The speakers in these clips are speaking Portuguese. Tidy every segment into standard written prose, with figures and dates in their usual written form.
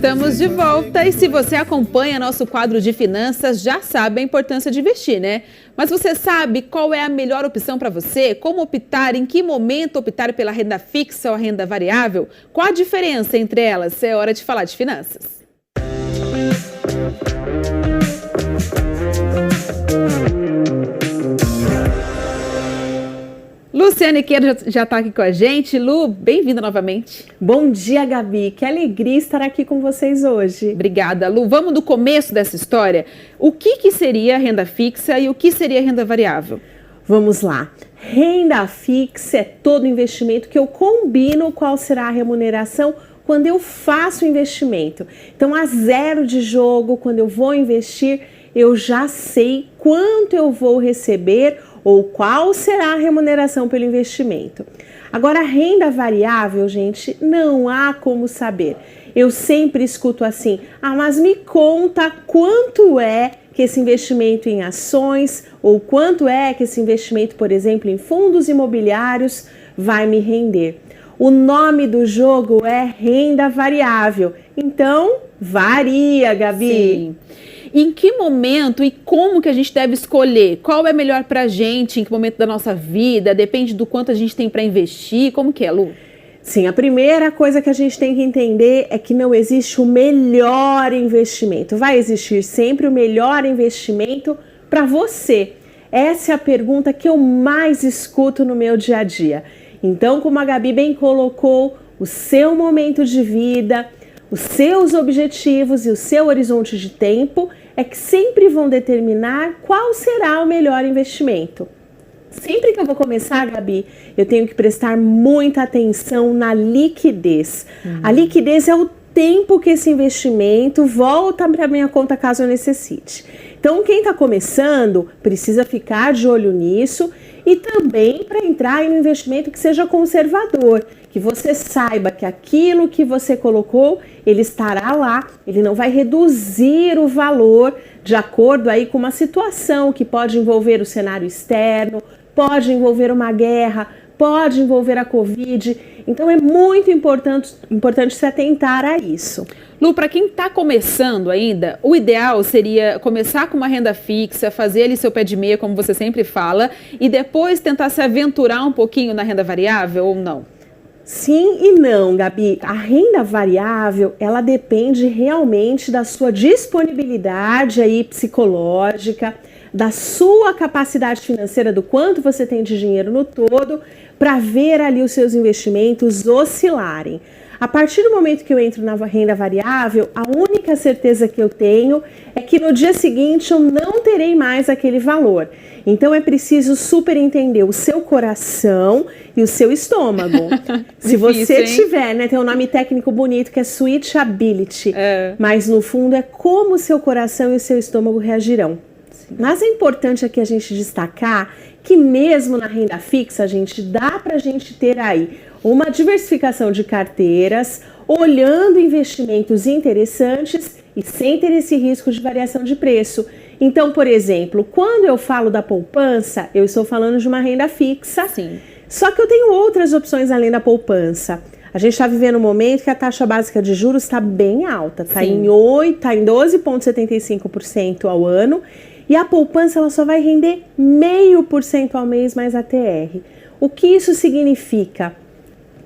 Estamos de volta e se você acompanha nosso quadro de finanças, já sabe a importância de investir, né? Mas você sabe qual é a melhor opção para você? Como optar? Em que momento optar pela renda fixa ou a renda variável? Qual a diferença entre elas? É hora de falar de finanças. Luciane Queiro já está aqui com a gente. Lu, bem-vinda novamente. Bom dia, Gabi. Que alegria estar aqui com vocês hoje. Obrigada, Lu. Vamos do começo dessa história. O que seria renda fixa e o que seria renda variável? Vamos lá. Renda fixa é todo investimento que eu combino qual será a remuneração quando eu faço o investimento. Então, a zero de jogo, quando eu vou investir, eu já sei quanto eu vou receber ou qual será a remuneração pelo investimento. Agora, a renda variável, gente, não há como saber. Eu sempre escuto assim, mas me conta quanto é que esse investimento em ações ou quanto é que esse investimento, por exemplo, em fundos imobiliários vai me render. O nome do jogo é renda variável, então varia, Gabi. Sim. Em que momento e como que a gente deve escolher? Qual é melhor para a gente? Em que momento da nossa vida? Depende do quanto a gente tem para investir? Como que é, Lu? Sim, a primeira coisa que a gente tem que entender é que não existe o melhor investimento. Vai existir sempre o melhor investimento para você. Essa é a pergunta que eu mais escuto no meu dia a dia. Então, como a Gabi bem colocou, o seu momento de vida, os seus objetivos e o seu horizonte de tempo é que sempre vão determinar qual será o melhor investimento. Sempre que eu vou começar, Gabi, eu tenho que prestar muita atenção na liquidez. A liquidez é o tempo que esse investimento volta para a minha conta caso eu necessite. Então, quem está começando precisa ficar de olho nisso e também para entrar em um investimento que seja conservador, que você saiba que aquilo que você colocou, ele estará lá, ele não vai reduzir o valor de acordo aí com uma situação que pode envolver o cenário externo, pode envolver uma guerra, pode envolver a Covid. Então é muito importante se atentar a isso. Lu, para quem está começando ainda, o ideal seria começar com uma renda fixa, fazer ali seu pé de meia, como você sempre fala, e depois tentar se aventurar um pouquinho na renda variável ou não? Sim e não, Gabi. A renda variável, ela depende realmente da sua disponibilidade aí psicológica, da sua capacidade financeira, do quanto você tem de dinheiro no todo, para ver ali os seus investimentos oscilarem. A partir do momento que eu entro na renda variável, a única certeza que eu tenho é que no dia seguinte eu não terei mais aquele valor. Então é preciso super entender o seu coração e o seu estômago. Se você tiver, né, tem um nome técnico bonito que é switchability, mas no fundo é como o seu coração e o seu estômago reagirão. Mas é importante aqui a gente destacar que mesmo na renda fixa, gente, dá pra gente ter aí uma diversificação de carteiras, olhando investimentos interessantes e sem ter esse risco de variação de preço. Então, por exemplo, quando eu falo da poupança, eu estou falando de uma renda fixa. Sim. Só que eu tenho outras opções além da poupança. A gente está vivendo um momento que a taxa básica de juros está bem alta, está em 12,75% ao ano. E a poupança ela só vai render 0,5% ao mês mais a TR. O que isso significa?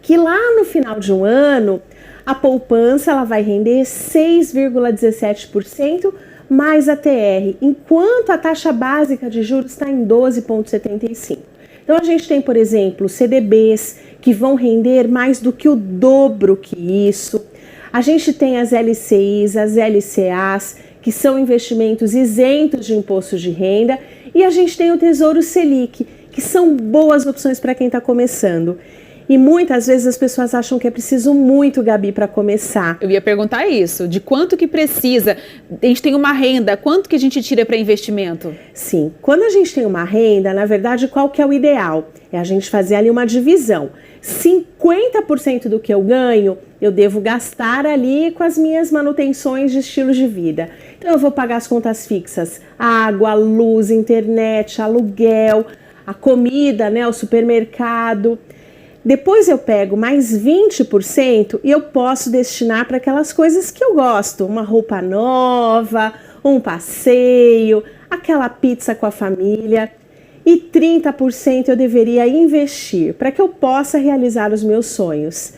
Que lá no final de um ano, a poupança ela vai render 6,17% mais a TR, enquanto a taxa básica de juros está em 12,75%. Então a gente tem, por exemplo, CDBs que vão render mais do que o dobro que isso. A gente tem as LCIs, as LCAs, que são investimentos isentos de imposto de renda, e a gente tem o Tesouro Selic, que são boas opções para quem está começando. E muitas vezes as pessoas acham que é preciso muito, Gabi, para começar. Eu ia perguntar isso, de quanto que precisa? A gente tem uma renda, quanto que a gente tira para investimento? Sim, quando a gente tem uma renda, na verdade, qual que é o ideal? É a gente fazer ali uma divisão. 50% do que eu ganho, eu devo gastar ali com as minhas manutenções de estilo de vida. Então eu vou pagar as contas fixas, água, luz, internet, aluguel, a comida, né, o supermercado. Depois eu pego mais 20% e eu posso destinar para aquelas coisas que eu gosto. Uma roupa nova, um passeio, aquela pizza com a família. E 30% eu deveria investir para que eu possa realizar os meus sonhos.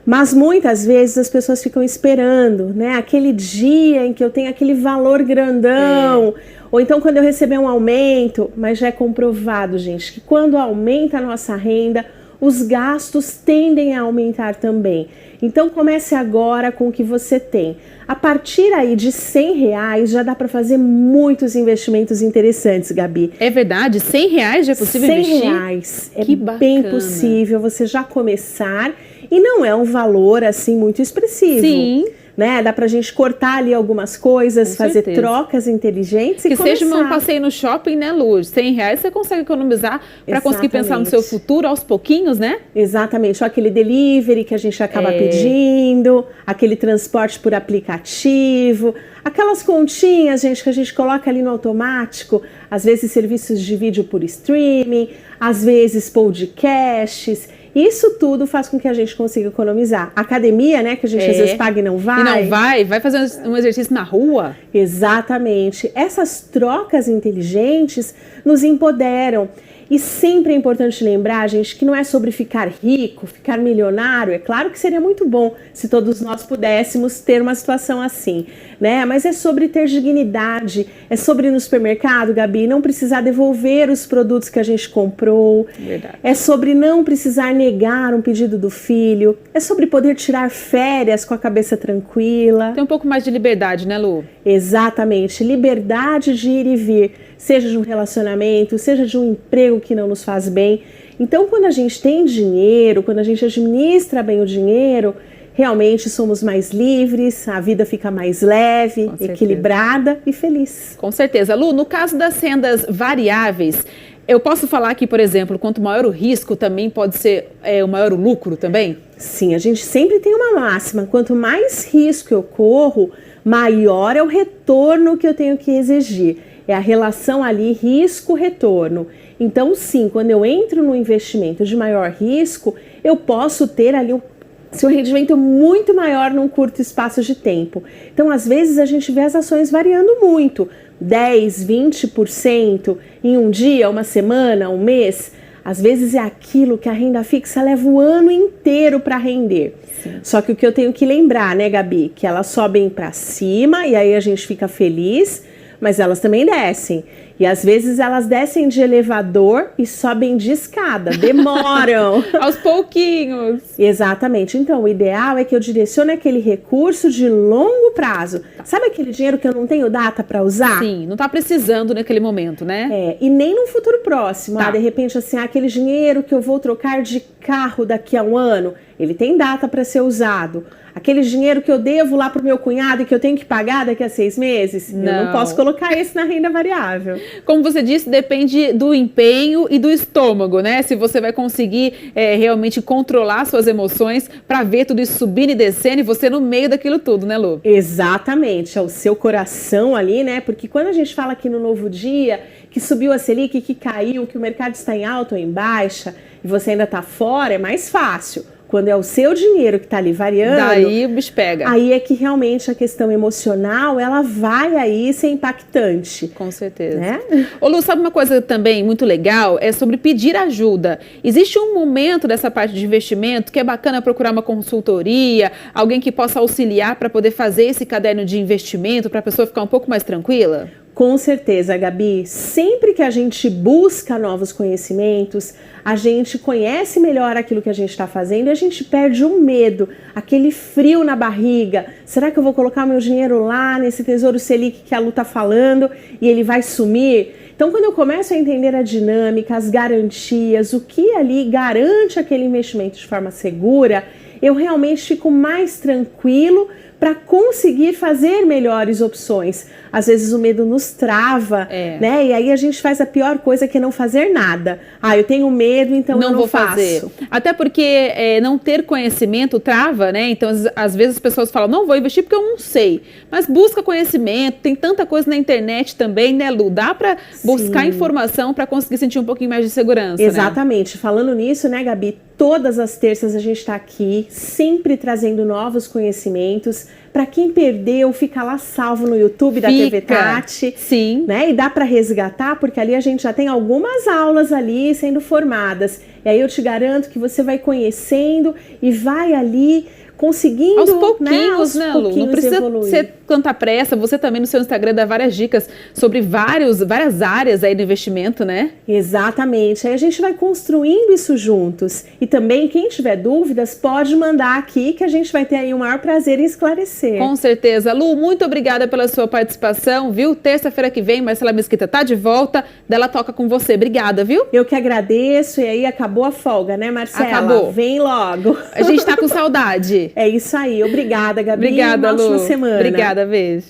Mas muitas vezes as pessoas ficam esperando, né? Aquele dia em que eu tenho aquele valor grandão. Ou então quando eu receber um aumento. Mas já é comprovado, gente, que quando aumenta a nossa renda, os gastos tendem a aumentar também. Então comece agora com o que você tem. A partir aí de R$100 já dá para fazer muitos investimentos interessantes, Gabi. É verdade? R$100 já é possível investir? R$100 é Que bacana. bem possível você já começar e não é um valor assim muito expressivo. Sim. Né? Dá pra gente cortar ali algumas coisas, Com fazer certeza. trocas inteligentes e que começar. seja um passeio no shopping, né, Lu? R$100 você consegue economizar para conseguir pensar no seu futuro aos pouquinhos, né? Exatamente. Só aquele delivery que a gente acaba pedindo, aquele transporte por aplicativo, aquelas continhas, gente, que a gente coloca ali no automático, às vezes serviços de vídeo por streaming, às vezes podcasts. Isso tudo faz com que a gente consiga economizar. Academia, né, que a gente às vezes paga e não vai. E não vai fazer um exercício na rua. Exatamente. Essas trocas inteligentes nos empoderam. E sempre é importante lembrar, gente, que não é sobre ficar rico, ficar milionário. É claro que seria muito bom se todos nós pudéssemos ter uma situação assim, né? Mas é sobre ter dignidade, é sobre ir no supermercado, Gabi, não precisar devolver os produtos que a gente comprou. Verdade. É sobre não precisar negar um pedido do filho. É sobre poder tirar férias com a cabeça tranquila. Tem um pouco mais de liberdade, né, Lu? Exatamente. Liberdade de ir e vir. Seja de um relacionamento, seja de um emprego que não nos faz bem. Então, quando a gente tem dinheiro, quando a gente administra bem o dinheiro, realmente somos mais livres, a vida fica mais leve, equilibrada e feliz. Com certeza. Lu, no caso das rendas variáveis, eu posso falar que, por exemplo, quanto maior o risco, também pode ser o maior o lucro também? Sim, a gente sempre tem uma máxima. Quanto mais risco eu corro, maior é o retorno que eu tenho que exigir. É a relação ali risco-retorno. Então, sim, quando eu entro no investimento de maior risco, eu posso ter ali um rendimento muito maior num curto espaço de tempo. Então, às vezes, a gente vê as ações variando muito. 10, 20% em um dia, uma semana, um mês. Às vezes é aquilo que a renda fixa leva o ano inteiro para render. Sim. Só que o que eu tenho que lembrar, né, Gabi? Que elas sobem para cima e aí a gente fica feliz, mas elas também descem. E às vezes elas descem de elevador e sobem de escada, demoram. Aos pouquinhos. Exatamente. Então, o ideal é que eu direcione aquele recurso de longo prazo. Sabe aquele dinheiro que eu não tenho data para usar? Sim, não tá precisando naquele momento, né? E nem no futuro próximo. De repente, assim, aquele dinheiro que eu vou trocar de carro daqui a um ano, ele tem data para ser usado. Aquele dinheiro que eu devo lá pro meu cunhado e que eu tenho que pagar daqui a 6 meses, eu não posso colocar esse na renda variável. Como você disse, depende do empenho e do estômago, né? Se você vai conseguir realmente controlar suas emoções para ver tudo isso subindo e descendo e você no meio daquilo tudo, né, Lu? Exatamente, é o seu coração ali, né? Porque quando a gente fala aqui no Novo Dia, que subiu a Selic, que caiu, que o mercado está em alta ou em baixa e você ainda está fora, é mais fácil. Quando é o seu dinheiro que está ali variando, daí o bicho pega. Aí é que realmente a questão emocional, ela vai aí ser impactante. Com certeza. Né? Ô Lu, sabe uma coisa também muito legal? É sobre pedir ajuda. Existe um momento dessa parte de investimento que é bacana procurar uma consultoria, alguém que possa auxiliar para poder fazer esse caderno de investimento, para a pessoa ficar um pouco mais tranquila? Com certeza, Gabi. Sempre que a gente busca novos conhecimentos, a gente conhece melhor aquilo que a gente está fazendo e a gente perde o medo, aquele frio na barriga. Será que eu vou colocar meu dinheiro lá nesse Tesouro Selic que a Lu está falando e ele vai sumir? Então, quando eu começo a entender a dinâmica, as garantias, o que ali garante aquele investimento de forma segura, eu realmente fico mais tranquilo para conseguir fazer melhores opções. Às vezes o medo nos trava, né? E aí a gente faz a pior coisa, que é não fazer nada. Eu tenho medo, então eu não vou fazer. Até porque não ter conhecimento trava, né? Então, às vezes as pessoas falam, não vou investir porque eu não sei. Mas busca conhecimento, tem tanta coisa na internet também, né, Lu? Dá para buscar informação para conseguir sentir um pouquinho mais de segurança, Exatamente. Né? Falando nisso, né, Gabi? Todas as terças a gente está aqui, sempre trazendo novos conhecimentos. Para quem perdeu, fica lá salvo no YouTube da TV Tati. Sim. Né? E dá para resgatar, porque ali a gente já tem algumas aulas ali sendo formadas. E aí eu te garanto que você vai conhecendo e vai ali conseguindo, aos pouquinhos, né, Lu? Não precisa ser tanta pressa. Você também no seu Instagram dá várias dicas sobre várias áreas aí do investimento, né? Exatamente. Aí a gente vai construindo isso juntos. E também, quem tiver dúvidas, pode mandar aqui que a gente vai ter aí o maior prazer em esclarecer. Com certeza. Lu, muito obrigada pela sua participação, viu? Terça-feira que vem, Marcela Mesquita tá de volta, dela toca com você. Obrigada, viu? Eu que agradeço. E aí acabou a folga, né, Marcela? Acabou. Vem logo. A gente tá com saudade. É isso aí. Obrigada, Gabi. Obrigada, Uma Lu. ótima semana. Obrigada, beijo.